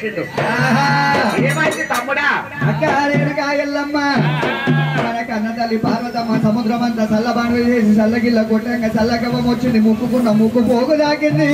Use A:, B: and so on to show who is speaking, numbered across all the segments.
A: చేసిండు. ఏమైంది తమ్ముడా?
B: అక్క రేణుకా ఎల్లమ్మ మన కన్న తల్లి పార్వతమ్మ సముద్రం అంతా చల్లబాను చేసి చల్లగిల్ల కొట్టంగా చల్లగవం వచ్చింది. ముక్కుకున్న ముక్కు పోగు దాకింది.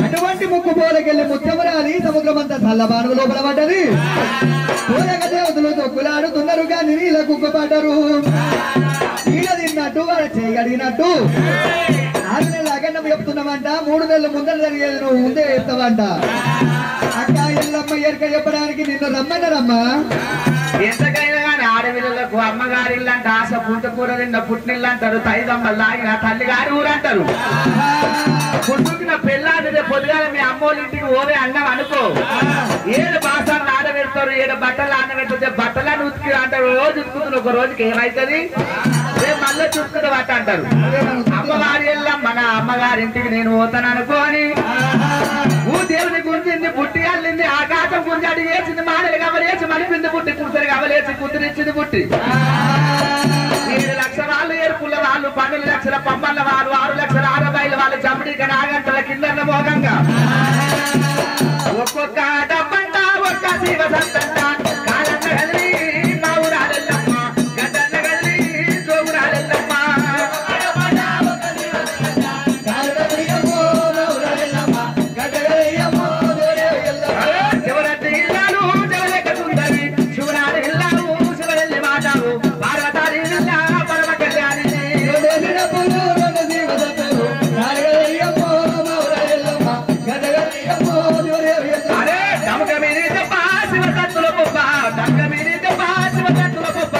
B: అటువంటి ముక్కు పోలకెళ్ళి ముత్యమరాలి సముద్రం అంతా చల్లబాను లోపల పడ్డది. పోలక దేవతలు తొక్కులాడుతున్నారు కానీ నీళ్ళ కుక్క పడ్డరు. ఈడ తిన్నట్టు వాడు చేయగలిగినట్టు 6 నెలల అగండం చెప్తున్నామంట. 3 నెలల ముందర జరిగేది నువ్వు ముందే చెప్తావంట. అక్క ఎల్లమ్మ ఎరక చెప్పడానికి నిన్ను రమ్మన్నారమ్మా.
A: ఎంతకైనా కానీ ఆడపిల్లలకు అమ్మగారిల్లు అంటే ఆశ పుట్టుకూర తిన్న పుట్టినిల్లు అంటారు. తైదమ్మలు లాగిన తల్లిగారి ఊరు అంటారు. పుట్టుకున్న పెళ్ళాడితే పొద్దుగాల మీ అమ్మోళ్ళ ఇంటికి ఓవే అన్నం అనుకో. 7 బాసాలు ఆడబెడతారు, 7 బట్టలు ఆడబెడితే బట్టలను ఉతికి అంటారు. రోజు ఉతుకుతున్న ఒక రోజుకి ఏమైతుంది? రేపు మళ్ళీ చూసుకుంటూ బట్ట అంటారు. అమ్మగారి వెళ్ళాం మన అమ్మగారి ఇంటికి నేను పోతాను అనుకోని దేవుని గుంజింది, బుట్టి అల్లింది, ఆకాశం గుంజి అడిగి వేసింది, మాడలు గవలేసి మనిపింది బుట్టి, కుర్తలు గవలేసి కుదిరిచ్చింది బుట్టి. 7 లక్షల వాళ్ళు ఏర్పుల వాళ్ళు, 12 లక్షల పంపళ్ళ వాళ్ళు, 6 లక్షల ఆడబాయిల వాళ్ళు, చమ్మడిక నాగంటల కింద మోగంగా ఒక్కొక్క డబ్బంట ఒక్క శివ సంతంట కాలంట కదిలి మా ఊరాలెల్లమ్మ గడ్డన్న కదిలి జోగురాలెల్లమ్మ. శివరాత్రి ఇల్లాలు శివలేక సుందరి, శివనాడు ఇల్లాలు శివరెల్లి మాటాలు, పార్వతారి ఇల్లా పరమ కళ్యాణి. అరే డమక మీది దెబ్బ శివ సత్తుల బొబ్బ, డమక మీది దెబ్బ శివ సత్తుల బొబ్బ.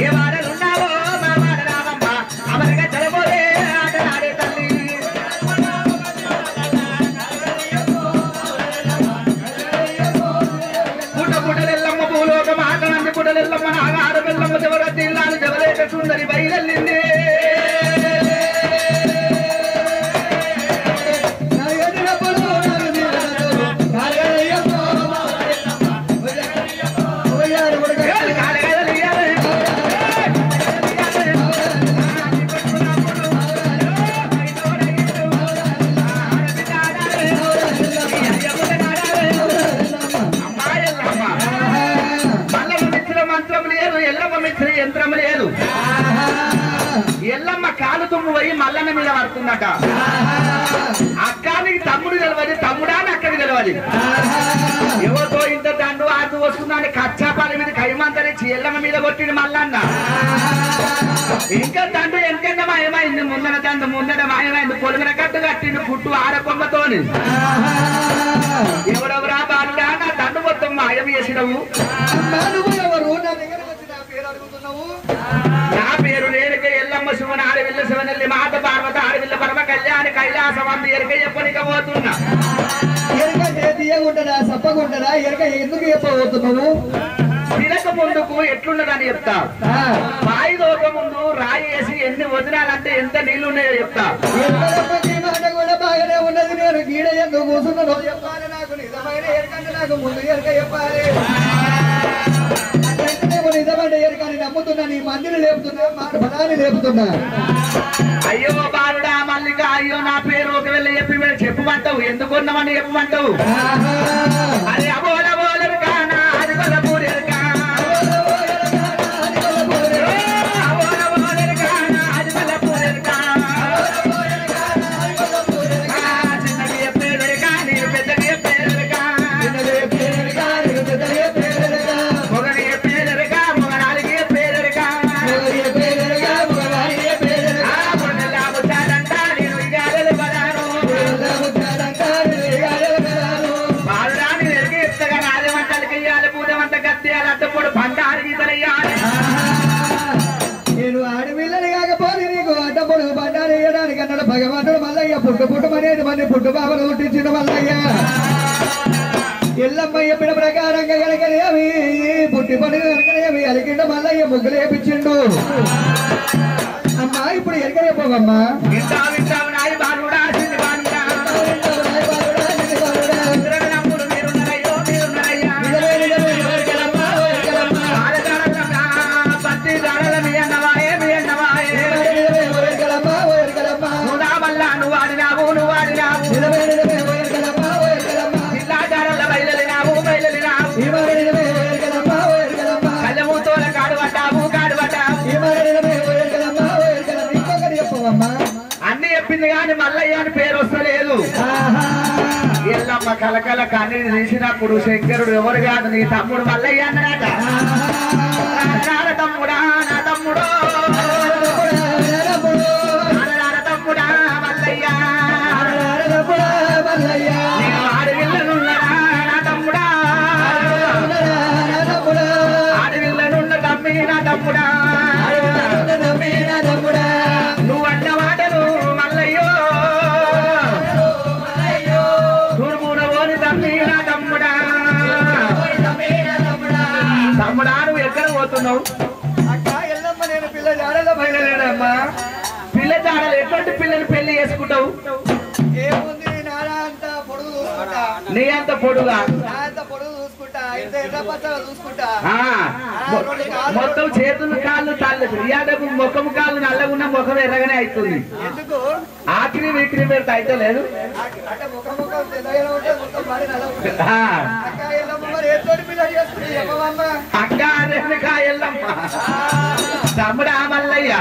A: ఏ వాడలున్నావో మా వాడ రామమ్మ, అమరగా జరబోలే ఆటలాడే తల్లి. పుట్టెల్లమ్మ భూలోక మాటనంది, పుట్టెల్లమ్మ నాగాడ బెల్లమ్మ శివరాత్రి ఇల్లాలు జవలేక సుందరి బయలెల్లింది. యంత్రం లేదు. ఎల్లమ్మ కాలు తుమ్ము పోయి మల్లన్న మీద పడుతుందట. అక్కానికి తమ్ముడు తెలవదు, తమ్ముడా అని అక్కడికి తెలవదు. ఎవరితో ఇంత దండు ఆడుతూ వస్తుందని కచ్చాపాల మీద కైమంతరించి ఎల్లమ్మ మీద కొట్టింది మల్లన్న. ఇంకా దండు ఎంతెంత మాయమైంది, ముందర దండు ముందర మాయమైంది. పొలిమిన కట్టు కట్టింది పుట్టు ఆడకొమ్మతోని. ఎవరెవరా బాలుడా నా దండు మొత్తం మాయం చేసినవు. నా పేరు రేణుక ఎల్లమ్మ శివన ఆడవిల్ల శివనల్లి మాత పార్వత ఆడవిల్ల పరమ కళ్యాణి కైలాసవంతి ఎరక చెప్పనిక పోతున్నా.
B: ఎరక తీయగుంటదా సప్పగుంటదా? ఎరక ఎందుకు చెప్పబోతున్నావు?
A: తినక ముందుకు ఎట్లున్నదని చెప్తా. రాయి దోక ముందు రాయి వేసి ఎన్ని వదినాలంటే ఎంత నీళ్లు ఉన్నాయో చెప్తా.
B: మాట కూడా బాగానే ఉన్నది. నేను గీడ ఎందుకు కూర్చున్నానో చెప్పాలి. నాకు నిజమైన ఎరకంటే నాకు ముందు ఎరక చెప్పాలి. నిజమంటే ఎరకని నమ్ముతున్నా, నీ మందిని లేపుతున్నా, మాట పదాన్ని లేపుతున్నా.
A: అయ్యో బాలుడా మల్లిక, అయ్యో నా పేరు ఒకవేళ చెప్పమంటావు, ఎందుకున్నామని చెప్పమంటావు. అరే అబోలబోలరు కానా అది బలపూరి ఎరకా, అబోలబోలరు కానా అది బలపూరి ఎరకా. చిన్నకి చెప్పేది ఎరకా, నేను పెద్దకి చెప్పేది ఎరకా. మొగని చెప్పేది ఎరకా, మొగనాలికి చెప్పేది ఎరకా. పొన్నెల్లా ముచ్చాడంట నేను ఇగాలలు పడాను. బాలుడాన్ని ఎరిగి ఎత్తగా రాజవంటలకి ఇయ్యాలి, పూజవంట కత్తేయాలి, అడ్డపొడు పంట అరిగితలయ్యాలి.
B: నేను ఆడపిల్లని కాకపోతే నీకు అడ్డపొడు బండారు వేయడానికి అన్నాడు భగవంతుడు మల్లయ్య. పుట్టుమనేది మన పుట్టు బాబను పుట్టించిన మల్లయ్య. ఎల్లమ్మ చెప్పిన ప్రకారంగా కనుకనేమి పుట్టి పని కనుకనేమి అలికిండ మల్లయ్య ముగ్గులు వేపించిండు. అమ్మా ఇప్పుడు ఎరకలేపోవమ్మా.
A: వింటావు వింటావు నాయి బాలుడా చిన్ని బాలుడా. నమ్ముడు మీరున్నారయ్యో మీరున్నారయ్యా. పత్తి దాడల మీ అన్నవాయే మీ అన్నవాయే. నువ్వు మళ్ళా నువ్వు ఆడినావు నువ్వు ఆడినావు. జిల్లా దాడల బయలు కలకల కన్నీరు తీసినప్పుడు శంకరుడు ఎవరు కాదు నీ తమ్ముడు మల్లయ్య అన్నాడట. తమ్ముడా నా తమ్ముడు తమ్ముడా మల్లయ్య నేను అడవిల్లనున్నాడా నా తమ్ముడా అడవిల్లనున్న తమ్మి నా తమ్ముడా నువ్వు అన్న మాటలు మల్లయ్యో తురుమునవోని తమ్మి నా తమ్ముడా. తమ్ముడా నువ్వు ఎక్కడ పోతున్నావు?
B: అక్క ఎల్లమ్మ నేను పిల్ల జాడలో బయలుదేరామ్మా.
A: పిల్ల జాడలు ఎటువంటి పిల్లలు పెళ్లి చేసుకుంటావు?
B: ఏముంది నాడా అంత పొడుగు చూసుకుంటా,
A: నీ అంత పొడుగా
B: నా అంత పొడుగు చూసుకుంటా, ఇంత ఎర్ర పచ్చగా చూసుకుంటా.
A: మొత్తం చేతులు కాళ్ళు తల్లి ఇయాడకు ముఖము కాళ్ళు నల్లగున్న ముఖం ఎర్రగానే అవుతుంది.
B: ఎందుకు
A: ఆఖరి వీక్రి పెడితే అయితే లేదు.
B: అంటే ముఖం తెల్లగా ఉంటే మొత్తం బాడీ నల్ల ఉంటుంది. అక్క ఎల్లమ్మ మరి ఎటువంటి పిల్లలు చేసుకుంటే చెప్పవమ్మ.
A: అక్క ఎల్లమ్మ తమ్ముడా మల్లయ్య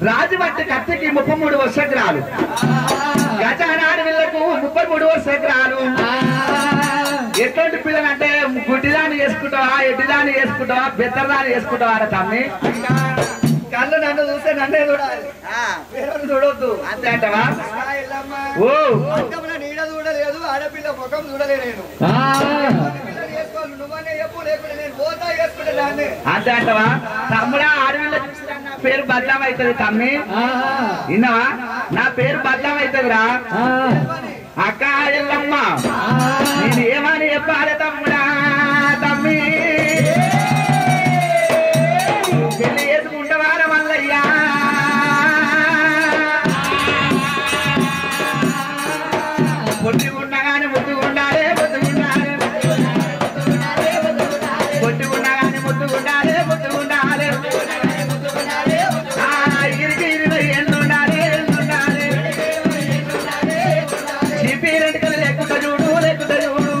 A: రాజుమట్టి కత్తికి 33 వర్షగ్రాలు, గజానాడు వీళ్లకు 33 వర్షగ్రాలు. ఎటువంటి పిల్లలు అంటే గుడ్డిదాన్ని చేసుకుంటావా, ఎడ్డిదాన్ని చేసుకుంటావా, బెత్తరదాన్ని చేసుకుంటావా రా తమ్మి?
B: కళ్ళు నన్ను చూస్తే నన్నే చూడాలి, వేరే చూడొద్దు
A: అంతే అంటవా? ఓ
B: నీడ చూడలేదు, ఆడపిల్ల ముఖం చూడలే నేను. నువ్వనే చెప్పు, లేకుండా నేను పోతా చేసుకుంటే దాన్ని.
A: అంతే అంటవా? తమ్ముడా ఆడపిల్ల పేరు బద్నాం అవుతుంది తమ్మి, విన్నావా? నా పేరు బద్నాం అవుతుందిరా. అక్క ఎల్లమ్మ నేను ఏమని చెప్పాలి తమ్ముడా? తమ్మి పెళ్లి చేసుకుంటావారా మల్లయ్యా? పొట్టుకున్నగానే ముద్దుకుండాలే ముద్దుకుండాలే, పొట్టుకున్నగానే ముద్దుకుండాలే ముద్దుకుండాలే, ఇరికి 20 ఏళ్ళు ఉండాలి ఏళ్ళు ఉండాలి. చిపి రెండుకలు లేకుండా చూడు లేకుండా చూడు,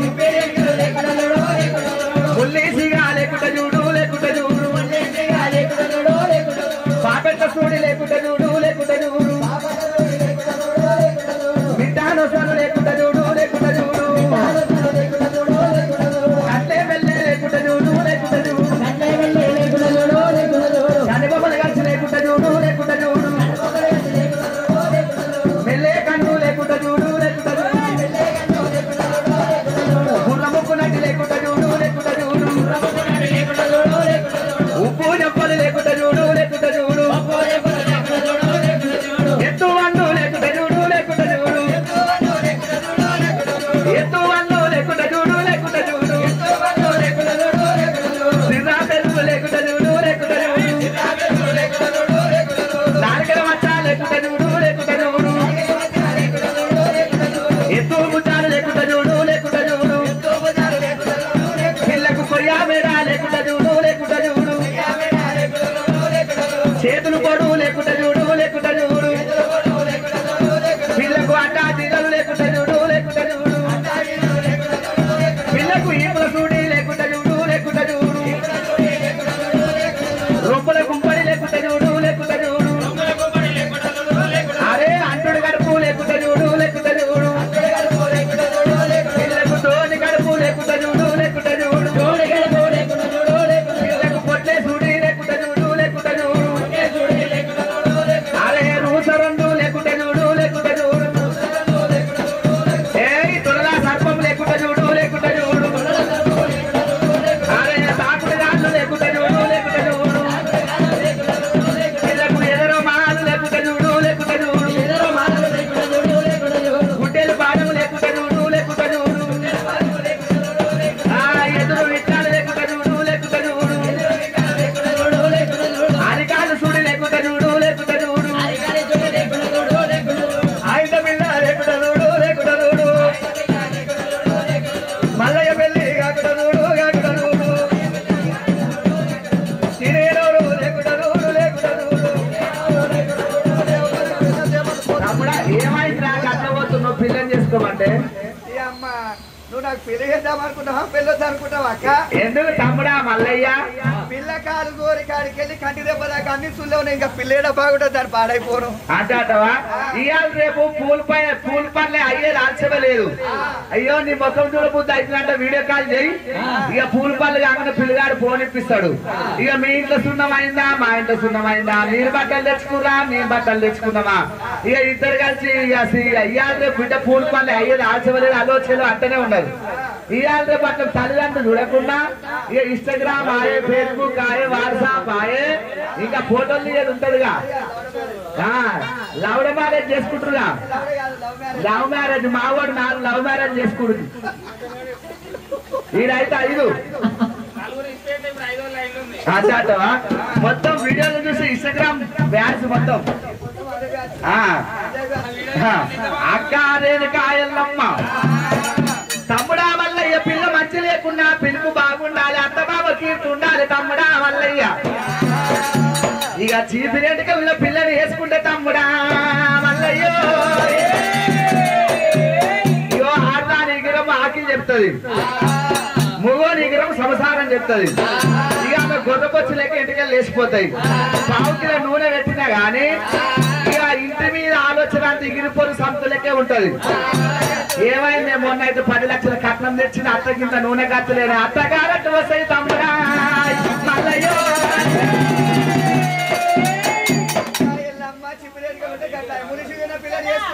B: నాకు పెళ్లి చేద్దాం అనుకుంటావా పెళ్ళొద్దు అనుకుంటావా అక్క?
A: ఎందుకు తమ్ముడా మల్లయ్య?
B: పిల్ల కాలు గోరి కాడికి వెళ్ళి కంటి దెబ్బ దాకా అన్ని సుల్లో ఉన్నాయి. ఇంకా పిల్లేడ బాగుంటుంది దాన్ని పాడైపోను
A: అంటావా? ఇవాళ రేపు పూల పనులే అయ్యేది ఆల్చలేదు. అయ్యో నీ ముఖం చూడబుద్ధి అవుతుందంటే వీడియో కాల్ చేయి. ఇక పూల పనులు కాకుండా పిల్లగాడు ఫోన్ ఇప్పిస్తాడు. ఇక మీ ఇంట్లో సున్నమైందా మా ఇంట్లో సున్నమైందా, మీరు బట్టలు తెచ్చుకున్నా మేము బట్టలు తెచ్చుకున్నామా, ఇక ఇద్దరు కలిసి ఇవాళ రేపు బిడ్డ పూల పనులు అయ్యేది ఆల్చలేదు ఆలోచనలు అంటనే ఉండదు. ఇవాళ రేపు అట్లా తల్లిదండ్రులు చూడకుండా ఇక ఇన్స్టాగ్రామ్ ఆయే, ఫేస్బుక్ ఆయే, వాట్సాప్ ఆయే, ఇంకా ఫోటోలు తీయదు ఉంటదిగా. లవ్ మ్యారేజ్ చేసుకుంటారుగా. లవ్ మ్యారేజ్ మావాడు 4 లవ్ మ్యారేజ్ చేసుకుంటుంది. ఈడైతే 5 అంటావా? మొత్తం వీడియోలు చూసి ఇన్స్టాగ్రామ్ బ్యాన్స్ మొత్తం. అక్క రేణుకాయల్లమ్మ తమ్ముడా మల్లయ్య పిల్ల మంచి లేకున్నా పిలుపు బాగుండాలి, అత్త బాబ కీర్తి ఉండాలి తమ్ముడా మల్లయ్య. ఇక చీపిరేంటికి ఉన్న పిల్లని వేసుకుంటే తమ్ముడా మల్లయ్యో. ఇగో ఆడదా నిగ్రహం ఆకి చెప్తుంది, ముగో నిగ్రహం సంసారం చెప్తుంది. ఇక ఆమె గొర్రెపొచ్చు లెక్క ఇంటికి లేచిపోతాయి. 1/2 కిలో నూనె పెట్టినా గానీ ఇక ఇంటి మీద ఆలోచన అంత ఇగిరిపోరు సంతులకే ఉంటది. ఏమైంది మొన్న అయితే 10 లక్షల కట్నం తెచ్చిన అత్త కింద నూనె కట్టలేని అత్తగారట్టు వస్తాయి తమ్ముడా మల్లయ్యో.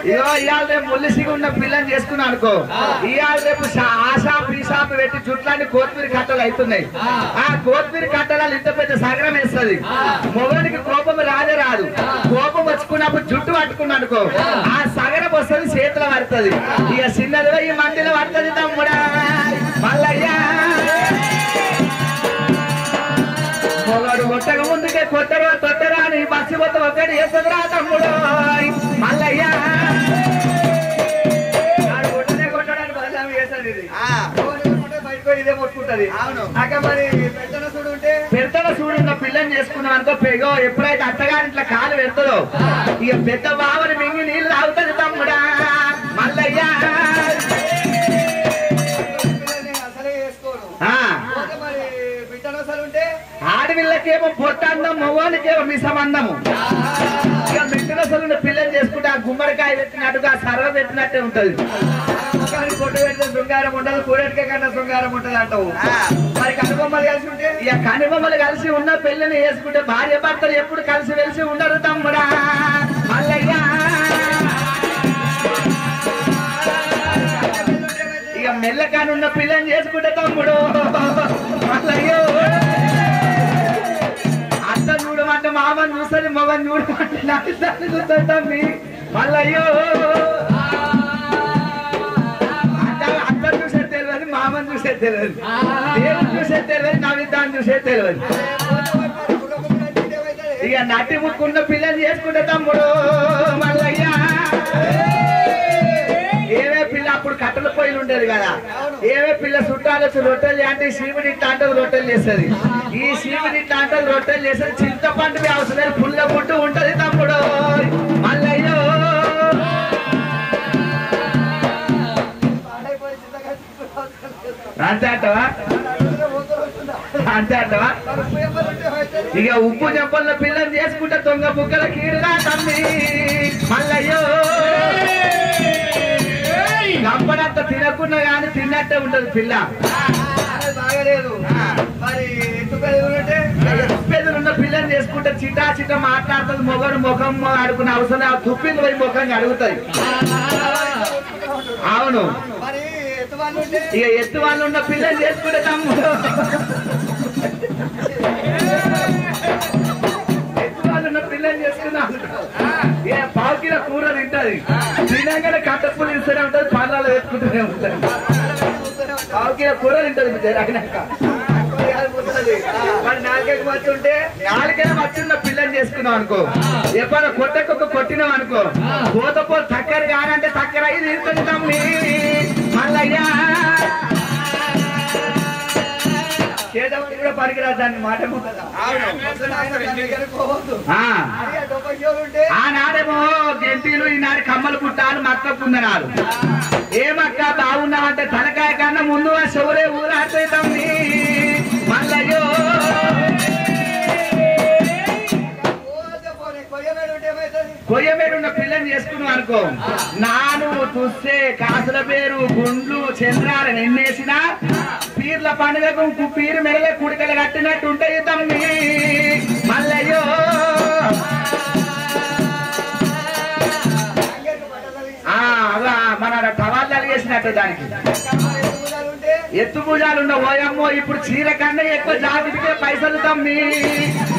A: ఇగో ఇవాళ రేపు ముల్లిసిగా ఉన్న పిల్లని చేసుకున్నా అనుకో, ఇవాళ రేపు ఆ షాప్ ఈ షాప్ పెట్టి చుట్లాన్ని కొత్తిమీర కట్టలు అవుతున్నాయి. ఆ కొత్తిమీర కట్టలు ఇంత పెద్ద సగరం వేస్తుంది. మొగనికి కోపం రాదే రాదు. కోపం వచ్చుకున్నప్పుడు జుట్టు పట్టుకున్నా అనుకో ఆ సగరం వస్తుంది, చేతిలో పడుతుంది. ఇక చిన్నదిలో ఈ మందిలో పడుతుంది తమ్ముడా మల్లయ్య. మొగడు కొట్టక ముందుకే కొట్టరా అని బస్సు మొత్తం ఒకటి వేస్తుందిరా తమ్ముడు మల్లయ్య. ఇదే మొట్టుకుంటది. పెద్దల చూడున్న పిల్లని చేసుకున్నాం అనుకో, పెగో ఎప్పుడైతే అత్తగారింట్లో కాలు పెడతాదో ఇక పెద్ద బావని మింగి నీళ్ళు తాగుతుంది తమ్ముడా మల్లయ్య. ఆడపిల్లకేమో పొట్టందం, మగవాళ్ళకేమో మిసమందము. ఇక మిట్టనసలు పిల్లని చేసుకుంటే ఆ గుమ్మడికాయ పెట్టినట్టుగా సర్వ పెట్టినట్టే ఉంటది. పొట్టు పెడితే శృంగారం ఉండదు, కూడెట్కే కన్నా శృంగారం ఉంటది అంటావు. మరి కనుబొమ్మలు కలిసి ఉంటే ఇక కనుబొమ్మలు కలిసి ఉన్న పెళ్లిని వేసుకుంటే భార్య భర్తలు ఎప్పుడు కలిసి వెలిసి ఉండరు తమ్ముడా మల్లయ్య. ఇక మెల్లకానున్న పిల్లని చేసుకుంటే తమ్ముడు మల్లయ్యో. అత్త చూడమంటే మామని చూస్తుంది, మగని చూడమంటే నడుస్తాను చూస్తుంది తమ్మి మల్లయ్యో. అత్తను చూసేది తెలియదు, మామని చూసేది తెలియదు, దేవుని చూసేది తెలియదు, నవ్విద్దాన్ని చూసేది తెలియదు. ఇక నటి ముక్కున్న పిల్లని చేసుకుంటే తమ్ముడు మల్లయ్య. ఏవే పిల్ల అప్పుడు కట్టెల పొయ్యిలు ఉండేది కదా, ఏవే పిల్ల చుట్టాలు వచ్చి రొట్టెలు అంటే శివుడి ఇట్లాంటి రొట్టెలు చేస్తుంది. ఈ శివుడి ఇట్లాంటి రొట్టెలు చేస్తుంది. చింతపండు అవసరం పుల్ల పుట్టు ఉంటది తమ్ముడు మల్లయ్యో. అంతే అంటవా అంతే అంటవా? ఇక ఉప్పు చెంపల్లో పిల్లని చేసుకుంటే దొంగ బుక్కల కీడుగా తమ్మి మల్లయ్యో. గంపడంత తినకున్నా కానీ తిన్నట్టే ఉంటది పిల్ల. బాగలేదు మరి ఎత్తుపెదులున్న పిల్లని చేసుకుంటే చిటా చిట మాట్లాడుతుంది. మొగడు ముఖం అడుగునే అవసరం తుప్పిలు పోయి ముఖంగా అడుగుతాయి. అవును, ఇక ఎత్తు వాళ్ళు ఉన్న పిల్లని చేసుకుంటే తమ్ముడు ఎత్తు వాళ్ళు ఉన్న పిల్లని చేసుకున్నాం. ఏ 1/2 కిలో కూర తింటది, తినగానే కట్టపులు ఇస్తూనే ఉంటది, పాలలో వేసుకుంటూనే ఉంటది. 1/2 కిలో కూర తింటది అయినాక. మరి 4 మచ్చుంటే 4 మచ్చున్న పిల్లని చేసుకున్నాం అనుకో, ఎప్పుడైనా కొట్టకొక్క కొట్టినాం అనుకో, పోతపో చక్కెర కానంటే చక్కెర అయి తీసుకొని తమ్మి మల్లయ్య. చేదప్పుడు కూడా
B: పనికిరాదు దాన్ని మాట
A: ఆనాడేమో గెంటీలు ఈనాడు కమ్మలు పుట్టాలు మక్క పుందనాలు ఏమక్క బాగున్నావంటే తలకాయ కన్నా ముందు ఆ శివరే ఊరాటే తమ్మి మల్లయ్యో కొయ్యమేడున్న పిల్లని చేసుకున్నావు అనుకో నాను తుస్సే కాసుల పేరు గుండ్లు చంద్రాలను ఎన్నేసినా పీర్ల పండుగకు పీరు మెడలే కుడికలు కట్టినట్టు ఉంటాయి తమ్మి మల్లయ్యో మన టవాళ్ళు అలిగేసినట్టు దానికి ఎత్తు పూజాలు ఉన్న ఓయమ్మో ఇప్పుడు చీర కన్నా ఎక్కువ జాకెట్కే పైసలు తమ్మి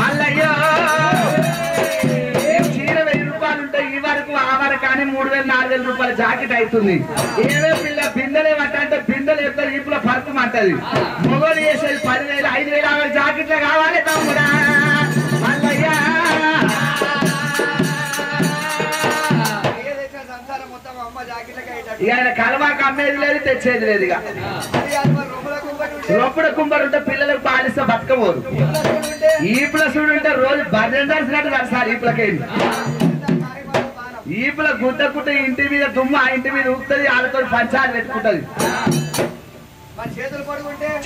A: మల్లయ్యో చీర 1000 రూపాయలు ఉంటాయి ఈ వరకు ఆ వరకు కానీ 3000 4000 రూపాయల జాకెట్ అవుతుంది ఏదో పిల్ల బిందెలే పట్టంటే బిందెలు ఎత్తారు ఇప్పుడు పరుపు అంటది మొగలు చేసేది 10,000 5,000 జాకెట్లు కావాలి తమ్ముడా మల్లయ్యా ఇక కలవాక అమ్మేది లేదు తెచ్చేది లేదు ఇక రొప్పుడు కుంబరు ఉంటే పిల్లలకు పాలిస్తే బతకపోరు ఈపుల చూడు ఉంటే రోజు భజన దర్శనట్టు సార్ ఈపులకేంటి ఈపుల గుద్దకుంటే ఇంటి మీద దుమ్ము ఆ ఇంటి మీద ఊపుతుంది వాళ్ళతో పంచాలు పెట్టుకుంటది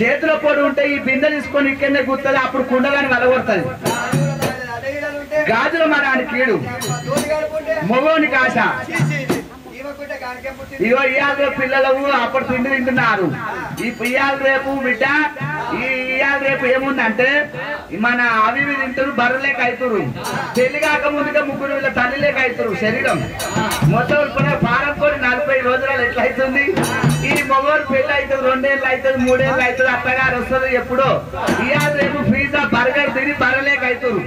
A: చేతిలో పొడి ఉంటే ఈ బిందె తీసుకొని ఇక్కడనే గుర్తుంది అప్పుడు కుండగాని వలగొడుతుంది గాజుల మరాని కీడు మొగోనికి ఆశ ఇగో ఇవాళ రేపు పిల్లలు అప్పుడు తిండి తింటున్నారు ఇవాళ రేపు బిడ్డ ఇవాళ రేపు ఏముందంటే మన అవి తింటారు బర్రెలేక అవుతారు పెళ్లి కాక ముందుగా 3 వీళ్ళ తల్లిలేక అవుతారు శరీరం మొత్తం పారంకోడి 45 రోజులు ఎట్లా అవుతుంది ఈ మగవారు పెళ్లి అవుతుంది 2 ఏళ్ళు అవుతుంది 3 ఏళ్ళు అవుతుంది అత్తగారు వస్తుంది ఎప్పుడో ఇవాళ రేపు పిజ్జా బర్గర్ తిని బర్రెలేక అవుతారు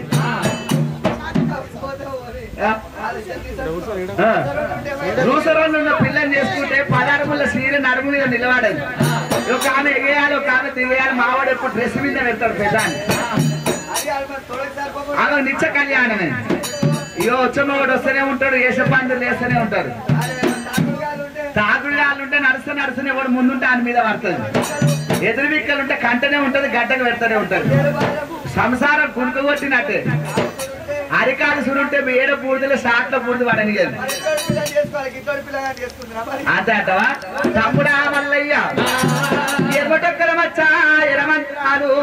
A: రూసరోళ్ళు ఉన్న పిల్లని చేసుకుంటే 10 అడుగుల సీర నడుము మీద నిలబడదు ఒక ఆమె ఎగేయాలి ఒక ఆమె దిగేయాలి మావాడు ఎప్పుడు డ్రెస్ మీద పెడతాడు పెద్దాన్ని ఆమె నిత్య కళ్యాణమే ఇగో వచ్చేవాడు వస్తూనే ఉంటాడు ఏసపందులు వేస్తూనే ఉంటారు తాగుళ్ళు ఉంటే నడుస్తూనే వాడు ముందుంటే ఆయన మీద పడుతుంది ఎదురు బిక్కలుంటే కంటనే ఉంటది గడ్డకు పెడతానే ఉంటారు సంసారం కునుక కొట్టినట్టే అరికాలు సురుంటే ఏడ పూర్తిలో షాట్లో పూర్తి పడని అంతే అంటవా తమ్ముడా మల్లయ్య ఎమ్మటొక్కల మచ్చా ఎరమంటారు